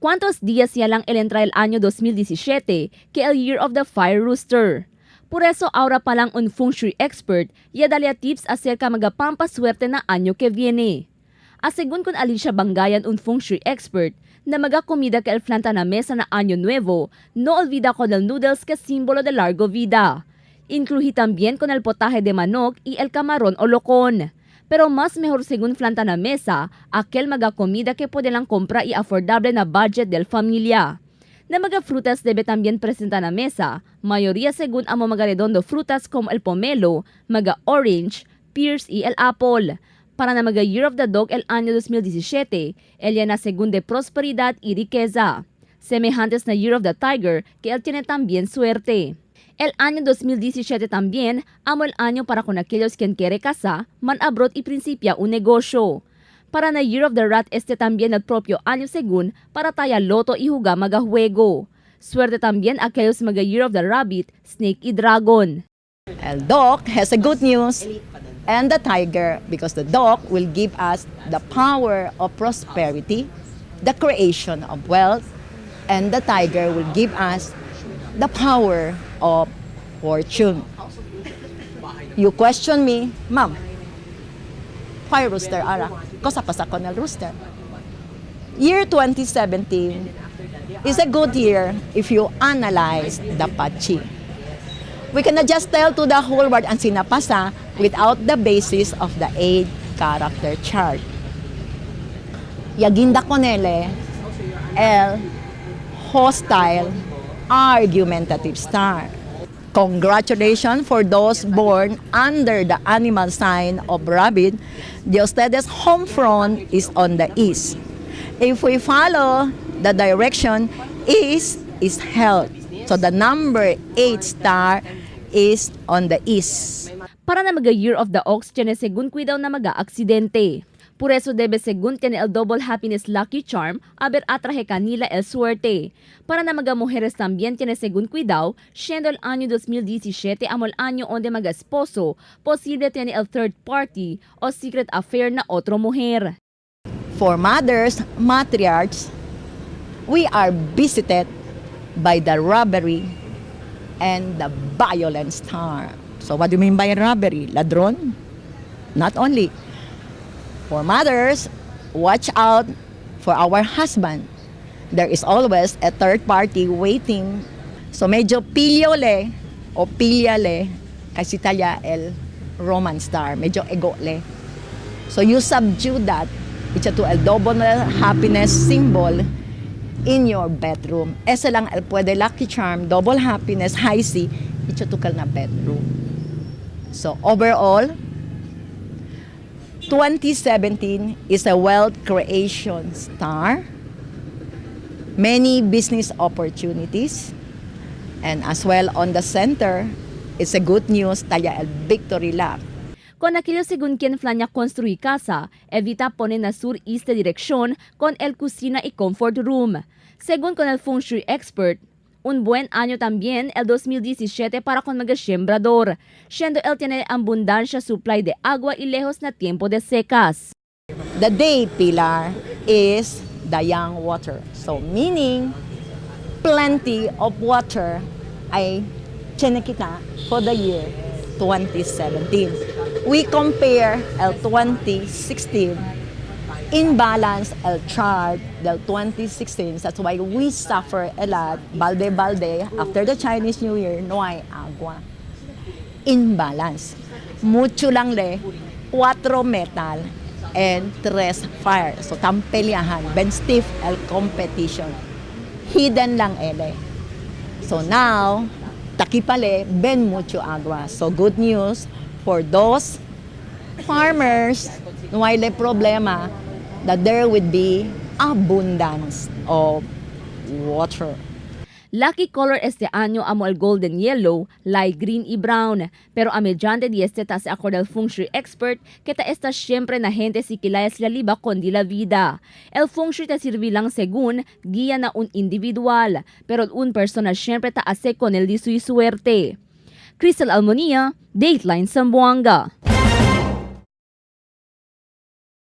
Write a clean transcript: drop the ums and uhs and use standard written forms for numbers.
¿Cuántos días ya lang el entra el año 2017 que el Year of the Fire Rooster? Por eso ahora pa lang un feng shui expert ya dalia tips acerca magapampaswerte na año que viene. Asegun con Alicia Bangayan, un feng shui expert, na comida que el planta na mesa na año nuevo, no olvida con el noodles que símbolo de largo vida. Incluí también con el potaje de manok y el camarón o locón. Pero más mejor según planta na mesa, aquel comida que puede lang compra y affordable na budget del familia. Na frutas debe también presentar na mesa, mayoría según amo redondo frutas como el pomelo, orange, pears y el apple. Para na Year of the Dog el año 2017, ella na según de prosperidad y riqueza. Semejantes na Year of the Tiger, que él tiene también suerte. El año 2017 también, amo el año para con aquellos quien quiere casa, man abroad y principia un negosyo. Para na Year of the Rat también el propio año según para taya loto y jugar juego. Suerte también aquellos Year of the Rabbit, Snake y Dragon. El dog has a good news and the tiger because the dog will give us the power of prosperity, the creation of wealth, and the tiger will give us the power of fortune. You question me, Ma'am, fire rooster ara, kosa pasa ko ng rooster. Year 2017 is a good year if you analyze the pachi. We cannot just tell to the whole world ang sinapasa without the basis of the 8 character chart. Yaginda konele, el hostile, argumentative star. Congratulations for those born under the animal sign of rabbit. The ustedes home front is on the east. If we follow the direction is health. So the number 8 star is on the east. Para na Year of the Ox, tiene según cuidaw na aksidente. Por eso debe según tiene el Double Happiness Lucky Charm, haber atraje kanila el suerte. Para na mujeres también tiene según cuidado, siendo el año 2017 amo el año onde esposo, posible tiene el third party o secret affair na otro mujer. For mothers, matriarchs, we are visited by the robbery and the violent star. So what do you mean by robbery? Ladron? Not only. For mothers, watch out for our husband. There is always a third party waiting. So medyo pilyole o pilyale kasi talya el Roman star. Medyo egole. So you subdue that. It's to el double happiness symbol in your bedroom. Ese lang el pwede lucky charm, double happiness, high C, ito tukal na bedroom. So overall, 2017 is a wealth creation star, many business opportunities, and as well on the center, it's a good news, taya el victory lap. Con aquello según quien flanya construir casa, evita poner na sur-este dirección con el cocina y comfort room. Según con el feng shui expert, un buen año también el 2017 para con sembrador, siendo él tiene abundancia supply de agua y lejos na tiempo de secas. The day pillar is the young water. So meaning, plenty of water ay chinekita for the year 2017. We compare el 2016 imbalance el chart del 2016. That's why we suffer a lot. Balde, after the Chinese New Year, no hay agua. Imbalance. Mucho lang 4 metal and 3 fire. So tampeliahan, ben stiff el competition. Hidden lang ele. So now, takipale, ben mucho agua. So good news for those farmers, no hay problema that there would be abundance of water. Lucky color este año amo el golden yellow, light green y brown. Pero a mediante de este ta se acorda el feng shui expert que ta esta siempre na gente si kilaya sila liba kondi la vida. El feng shui ta sirvi lang según guía na un individual, pero un persona siempre ta ase con el di su suerte. Crystal Almonía, Dateline Zamboanga.